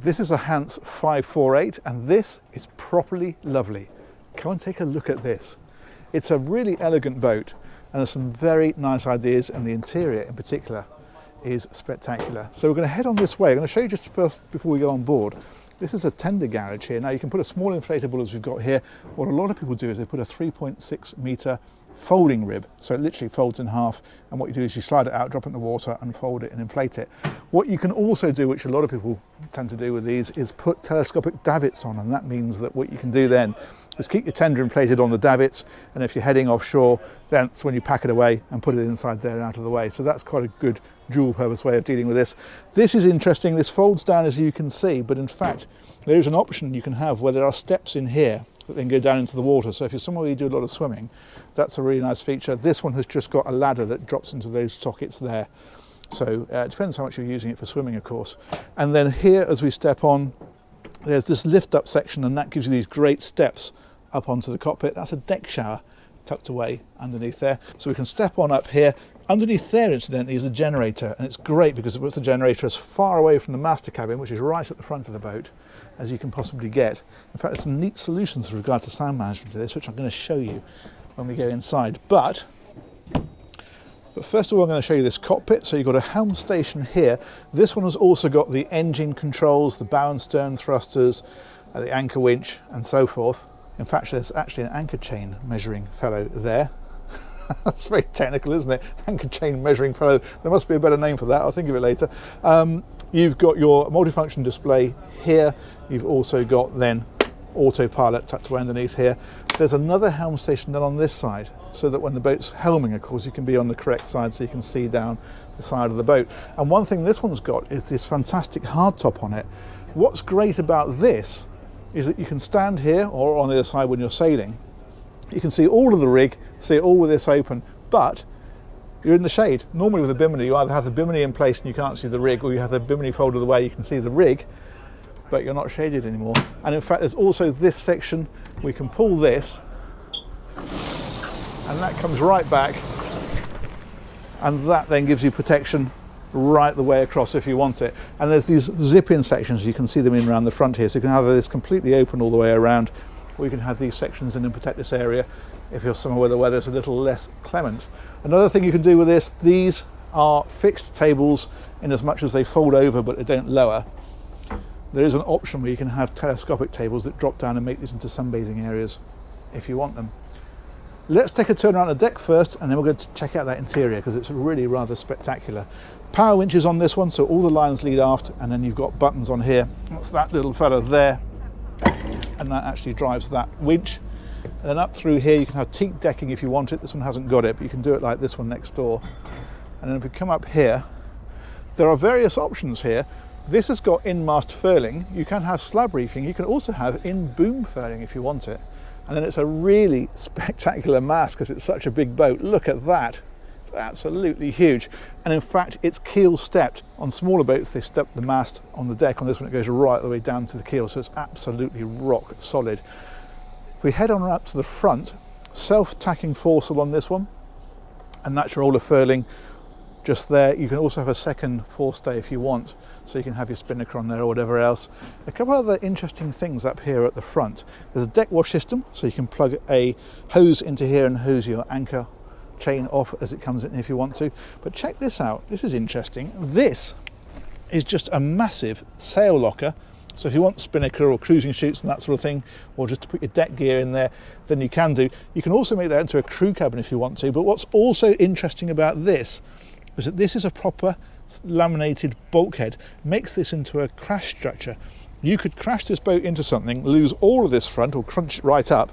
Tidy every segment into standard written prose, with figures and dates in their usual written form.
This is a Hanse 548 and this is properly lovely. Come and take a look at this. It's a really elegant boat and there's some very nice ideas, and the interior in particular is spectacular. So we're going to head on this way. I'm going to show you just first before we go on board. This is a tender garage here. Now you can put a small inflatable as we've got here. What a lot of people do is they put a 3.6 metre folding rib, so it literally folds in half, and what you do is you slide it out, drop it in the water and fold it and inflate it. What you can also do, which a lot of people tend to do with these, is put telescopic davits on, and that means that what you can do then is keep your tender inflated on the davits, and if you're heading offshore, that's when you pack it away and put it inside there and out of the way. So that's quite a good dual purpose way of dealing with this. This is interesting. This folds down, as you can see, but in fact there is an option you can have where there are steps in here that then go down into the water. So if you're somewhere where you do a lot of swimming, that's a really nice feature. This one has just got a ladder that drops into those sockets there. So it depends how much you're using it for swimming, of course. And then here, as we step on, there's this lift up section, and that gives you these great steps up onto the cockpit. That's a deck shower tucked away underneath there. So we can step on up here. Underneath there, incidentally, is a generator, and it's great because it puts the generator as far away from the master cabin, which is right at the front of the boat, as you can possibly get. In fact, there's some neat solutions with regard to sound management to this, which I'm going to show you when we go inside. But first of all, I'm going to show you this cockpit. So you've got a helm station here. This one has also got the engine controls, the bow and stern thrusters, the anchor winch, and so forth. In fact, there's actually an anchor chain measuring fellow there. That's very technical, isn't it? Anchor chain measuring fellow. There must be a better name for that. I'll think of it later. You've got your multifunction display here. You've also got then autopilot tucked away underneath here. There's another helm station then on this side, so that when the boat's helming, of course, you can be on the correct side so you can see down the side of the boat. And one thing this one's got is this fantastic hardtop on it. What's great about this is that you can stand here or on the other side when you're sailing. You can see all of the rig, see it all with this open, but you're in the shade. Normally with a bimini, you either have the bimini in place and you can't see the rig, or you have the bimini folded away, you can see the rig, but you're not shaded anymore. And in fact, there's also this section, we can pull this, and that comes right back, and that then gives you protection right the way across if you want it. And there's these zip-in sections, you can see them in around the front here, so you can have this completely open all the way around, or you can have these sections in and protect this area if you're somewhere where the weather's a little less clement. Another thing you can do with this, these are fixed tables in as much as they fold over but they don't lower. There is an option where you can have telescopic tables that drop down and make these into sunbathing areas if you want them. Let's take a turn around the deck first, and then we're going to check out that interior because it's really rather spectacular. Power winches on this one, so all the lines lead aft, and then you've got buttons on here. That's that little fella there, and that actually drives that winch. And then up through here you can have teak decking if you want it. This one hasn't got it, but you can do it like this one next door. And then if we come up here, there are various options here. This has got in-mast furling. You can have slab reefing. You can also have in-boom furling if you want it. And then it's a really spectacular mast because it's such a big boat. Look at that. It's absolutely huge. And in fact, it's keel stepped. On smaller boats, they step the mast on the deck. On this one, it goes right the way down to the keel. So it's absolutely rock solid. If we head on up to the front, self-tacking foresail on this one, and that's your roller furling just there. You can also have a second forestay if you want, so you can have your spinnaker on there or whatever else. A couple of other interesting things up here at the front. There's a deck wash system, so you can plug a hose into here and hose your anchor chain off as it comes in if you want to. But check this out, this is interesting. This is just a massive sail locker. So if you want spinnaker or cruising chutes and that sort of thing, or just to put your deck gear in there, then you can do. You can also make that into a crew cabin if you want to. But what's also interesting about this is that this is a proper laminated bulkhead. Makes this into a crash structure. You could crash this boat into something, lose all of this front or crunch it right up,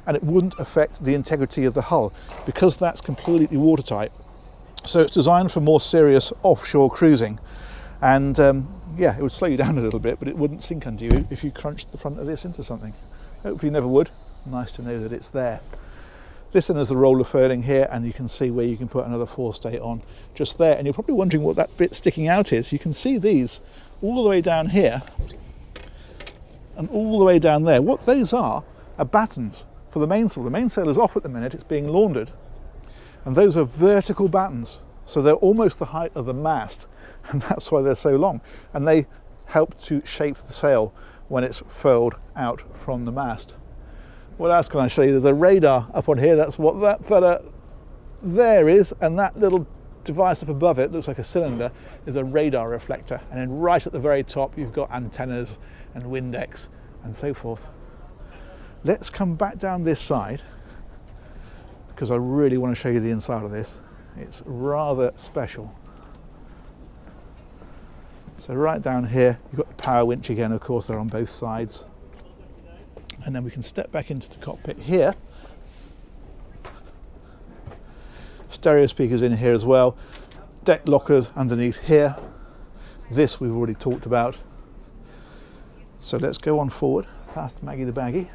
and it wouldn't affect the integrity of the hull because that's completely watertight. So it's designed for more serious offshore cruising. And yeah, it would slow you down a little bit, but it wouldn't sink under you if you crunched the front of this into something. Hopefully you never would. Nice to know that it's there. This then is the roller furling here, and you can see where you can put another forestay on just there. And you're probably wondering what that bit sticking out is. You can see these all the way down here and all the way down there. What those are battens for the mainsail. The mainsail is off at the minute, it's being laundered. And those are vertical battens. So they're almost the height of the mast, and that's why they're so long. And they help to shape the sail when it's furled out from the mast. What else can I show you? There's a radar up on here. That's what that fella there is, and that little device up above it, looks like a cylinder, is a radar reflector. And then right at the very top you've got antennas and Windex and so forth. Let's come back down this side, because I really want to show you the inside of this. It's rather special. So right down here you've got the power winch again, of course they're on both sides. And then we can step back into the cockpit here. Stereo speakers in here as well. Deck lockers underneath here. This we've already talked about. So let's go on forward past Maggie the Baggy.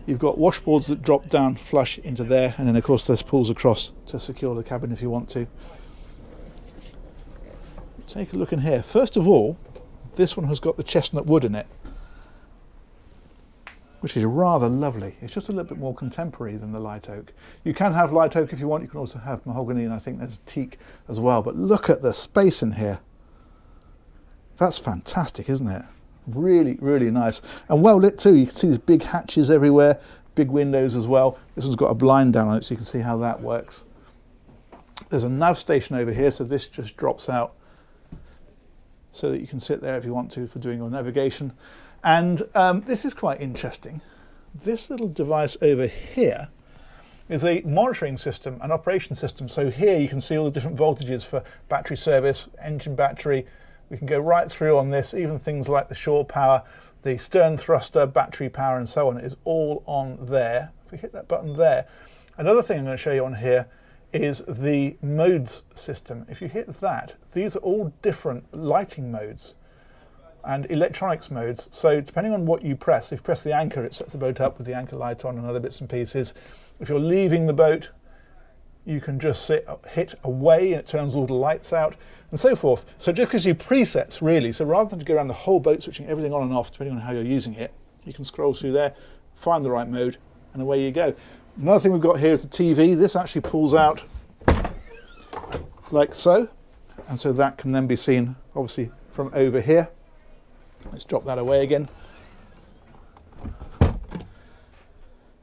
You've got washboards that drop down flush into there, and then of course this pulls across to secure the cabin if you want to. Take a look in here. First of all, this one has got the chestnut wood in it, which is rather lovely. It's just a little bit more contemporary than the light oak. You can have light oak if you want. You can also have mahogany, and I think there's teak as well. But look at the space in here. That's fantastic, isn't it? Really, really nice. And well lit too. You can see these big hatches everywhere, big windows as well. This one's got a blind down on it, so you can see how that works. There's a nav station over here, so this just drops out so that you can sit there if you want to for doing your navigation. And this is quite interesting. This little device over here is a monitoring system, an operation system. So here you can see all the different voltages for battery service, engine battery. We can go right through on this, even things like the shore power, the stern thruster, battery power and so on is all on there. If we hit that button there. Another thing I'm going to show you on here is the modes system. If you hit that, these are all different lighting modes and electronics modes. So depending on what you press, if you press the anchor, it sets the boat up with the anchor light on and other bits and pieces. If you're leaving the boat, you can just hit away and it turns all the lights out and so forth. So it just gives you presets really. So rather than to go around the whole boat switching everything on and off depending on how you're using it, you can scroll through there, find the right mode, and away you go. Another thing we've got here is the TV. This actually pulls out like so, and so that can then be seen obviously from over here. Let's drop that away again.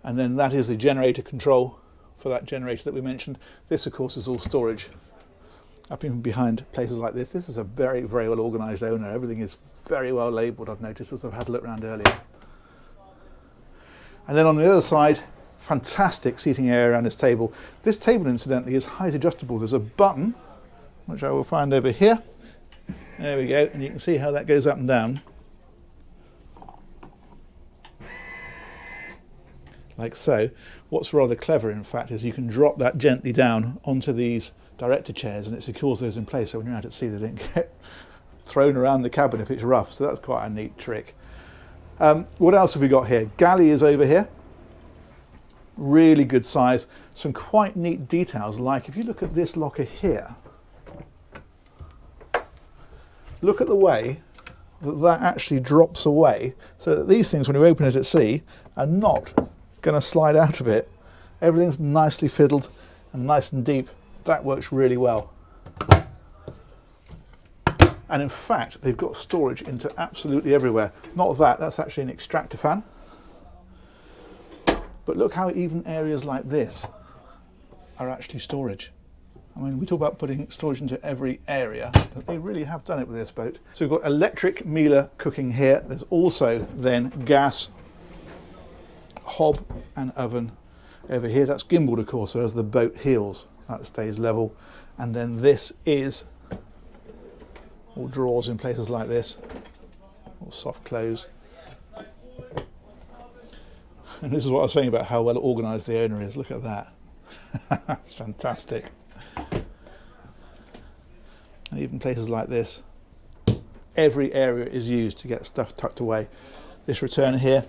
And then that is the generator control for that generator that we mentioned. This of course is all storage up in behind places like this. This is a very, very well organized owner. Everything is very well labeled, I've noticed, as I've had a look around earlier. And then on the other side, fantastic seating area around this table. This table incidentally is height adjustable. There's a button which I will find over here. There we go, and you can see how that goes up and down. Like so. What's rather clever in fact is you can drop that gently down onto these director chairs and it secures those in place, so when you're out at sea they don't get thrown around the cabin if it's rough. So that's quite a neat trick. What else have we got here? Galley is over here. Really good size. Some quite neat details, like if you look at this locker here, look at the way that actually drops away, so that these things when you open it at sea are not going to slide out of it. Everything's nicely fiddled and nice and deep. That works really well. And in fact they've got storage into absolutely everywhere. Not that, that's actually an extractor fan. But look how even areas like this are actually storage. I mean, we talk about putting storage into every area, but they really have done it with this boat. So we've got electric Miele cooking here. There's also then gas hob and oven over here. That's gimbaled of course, so as the boat heels that stays level. And then this is all drawers in places like this, all soft close. And this is what I was saying about how well organised the owner is. Look at that. That's fantastic. And even places like this, every area is used to get stuff tucked away. This return here,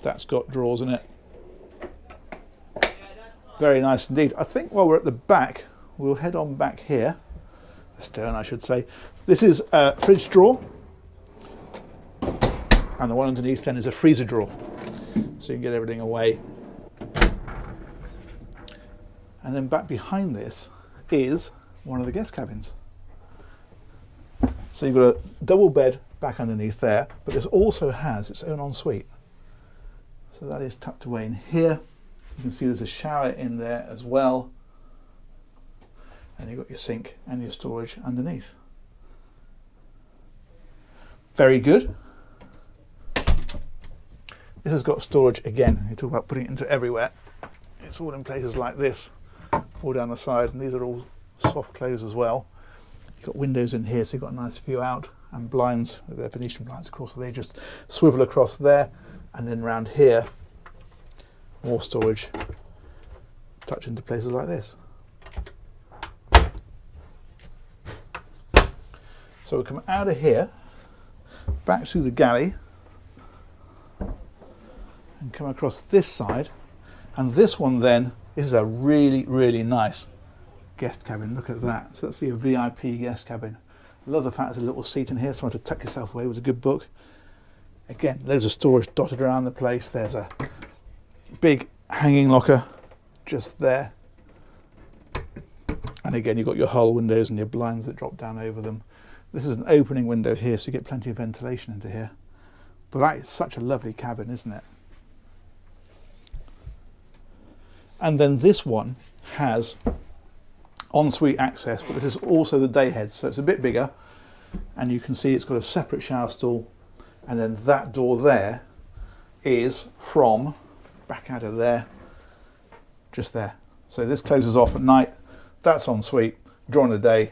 that's got drawers in it. Very nice indeed. I think while we're at the back, we'll head on back here. The stern, I should say. This is a fridge drawer. And the one underneath then is a freezer drawer. So you can get everything away. And then back behind this is one of the guest cabins. So you've got a double bed back underneath there, but this also has its own ensuite. So that is tucked away in here. You can see there's a shower in there as well. And you've got your sink and your storage underneath. Very good. This has got storage again. You talk about putting it into everywhere. It's all in places like this, all down the side, and these are all soft close as well. You've got windows in here, so you've got a nice view out, and blinds. They're Venetian blinds, of course, so they just swivel across there, and then round here, more storage, tucked into places like this. So we'll come out of here, back through the galley, and come across this side. And this one then is a really, really nice guest cabin. Look at that. So that's the VIP guest cabin. I love the fact there's a little seat in here, somewhere to tuck yourself away with a good book. Again, loads of storage dotted around the place. There's a big hanging locker just there. And again, you've got your hull windows and your blinds that drop down over them. This is an opening window here, so you get plenty of ventilation into here. But that is such a lovely cabin, isn't it? And then this one has ensuite access, but this is also the day head, so it's a bit bigger. And you can see it's got a separate shower stall. And then that door there is from back out of there, just there. So this closes off at night. That's ensuite. During the day,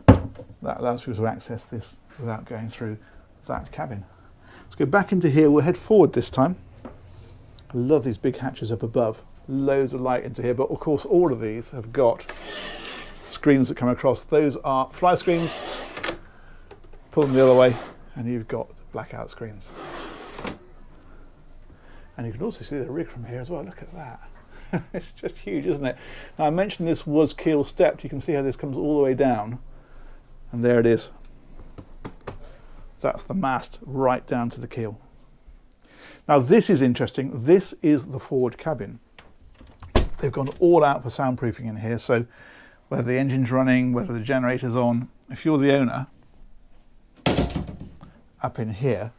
that allows people to access this without going through that cabin. Let's go back into here. We'll head forward this time. I love these big hatches up above. Loads of light into here, but of course all of these have got screens that come across. Those are fly screens. Pull them the other way and you've got blackout screens. And you can also see the rig from here as well. Look at that. It's just huge, isn't it? Now I mentioned this was keel stepped. You can see how this comes all the way down. And there it is. That's the mast right down to the keel. Now this is interesting. This is the forward cabin. They've gone all out for soundproofing in here. So whether the engine's running, whether the generator's on, if you're the owner, up in here,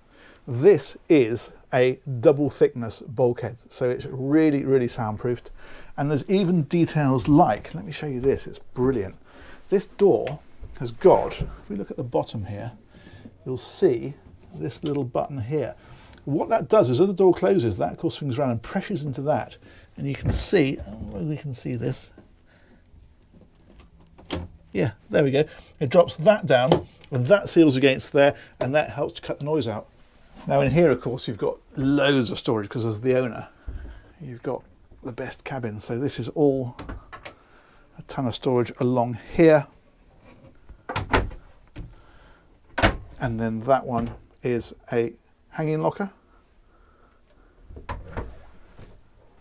this is a double thickness bulkhead. So it's really, really soundproofed. And there's even details like, let me show you this, it's brilliant. This door has got, if we look at the bottom here, you'll see this little button here. What that does is, as the door closes, that of course swings around and pressures into that, and you can see, we can see this. Yeah, there we go. It drops that down, and that seals against there, and that helps to cut the noise out. Now in here, of course, you've got loads of storage, because as the owner, you've got the best cabin. So this is all a ton of storage along here. And then that one is a hanging locker.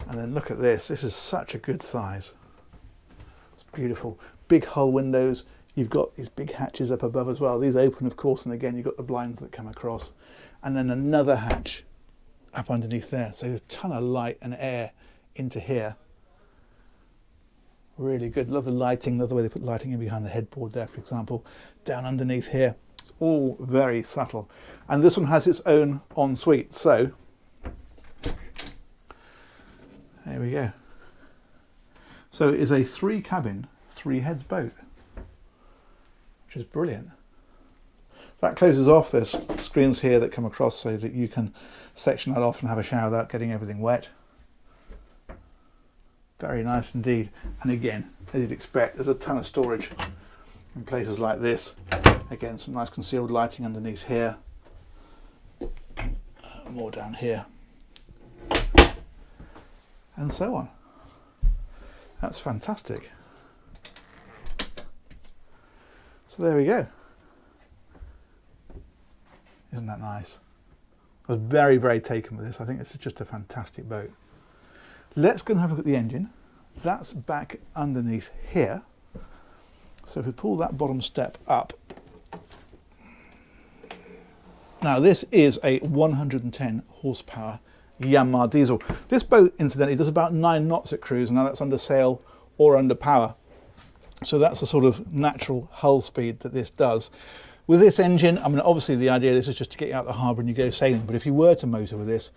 And then look at this. This is such a good size. It's beautiful. Big hull windows. You've got these big hatches up above as well. These open, of course, and again, you've got the blinds that come across. And then another hatch up underneath there. So there's a ton of light and air into here. Really good. Love the lighting. Love the way they put lighting in behind the headboard there, for example. Down underneath here. It's all very subtle. And this one has its own ensuite. So there we go. So it is a 3-cabin, 3-heads boat, which is brilliant. That closes off. There's screens here that come across so that you can section that off and have a shower without getting everything wet. Very nice indeed. And again, as you'd expect, there's a ton of storage in places like this. Again, some nice concealed lighting underneath here. More down here. And so on. That's fantastic. So there we go. Isn't that nice? I was very, very taken with this. I think this is just a fantastic boat. Let's go and have a look at the engine. That's back underneath here. So if we pull that bottom step up. Now this is a 110 horsepower Yamaha diesel. This boat, incidentally, does about 9 knots at cruise. Now that's under sail or under power. So that's a sort of natural hull speed that this does. With this engine, I mean, obviously the idea of this is just to get you out of the harbour and you go sailing, but if you were to motor with this,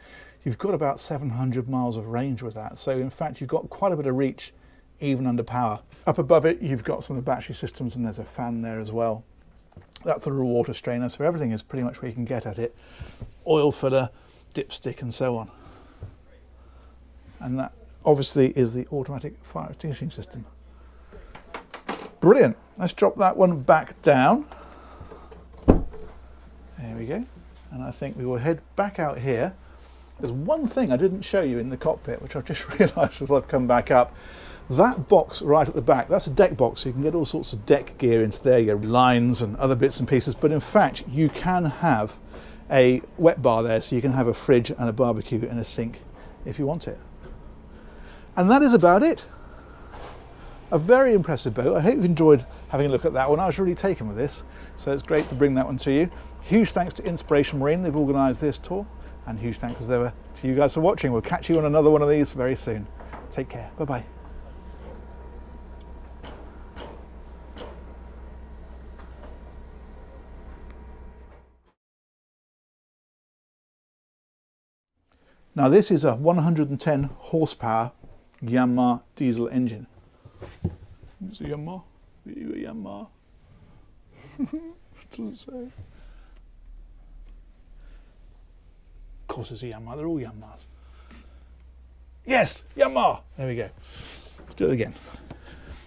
you've got about 700 miles of range with that. So in fact, you've got quite a bit of reach, even under power. Up above it, you've got some of the battery systems and there's a fan there as well. That's the water strainer, so everything is pretty much where you can get at it. Oil filler, dipstick and so on. And that obviously is the automatic fire extinguishing system. Brilliant. Let's drop that one back down. There we go. And I think we will head back out here. There's one thing I didn't show you in the cockpit, which I've just realised as I've come back up. That box right at the back, that's a deck box, so you can get all sorts of deck gear into there, you know, lines and other bits and pieces, but in fact you can have a wet bar there, so you can have a fridge and a barbecue and a sink if you want it. And that is about it. A very impressive boat. I hope you've enjoyed having a look at that one. I was really taken with this, so it's great to bring that one to you. Huge thanks to Inspiration Marine, they've organised this tour, and huge thanks as ever to you guys for watching. We'll catch you on another one of these very soon. Take care. Bye-bye. Now this is a 110 horsepower Yanmar diesel engine. It's a Yanmar. Are you a Yanmar? Doesn't say. Of course it's a Yanmar. They're all Yanmars. Yes, Yanmar. There we go. Let's do it again.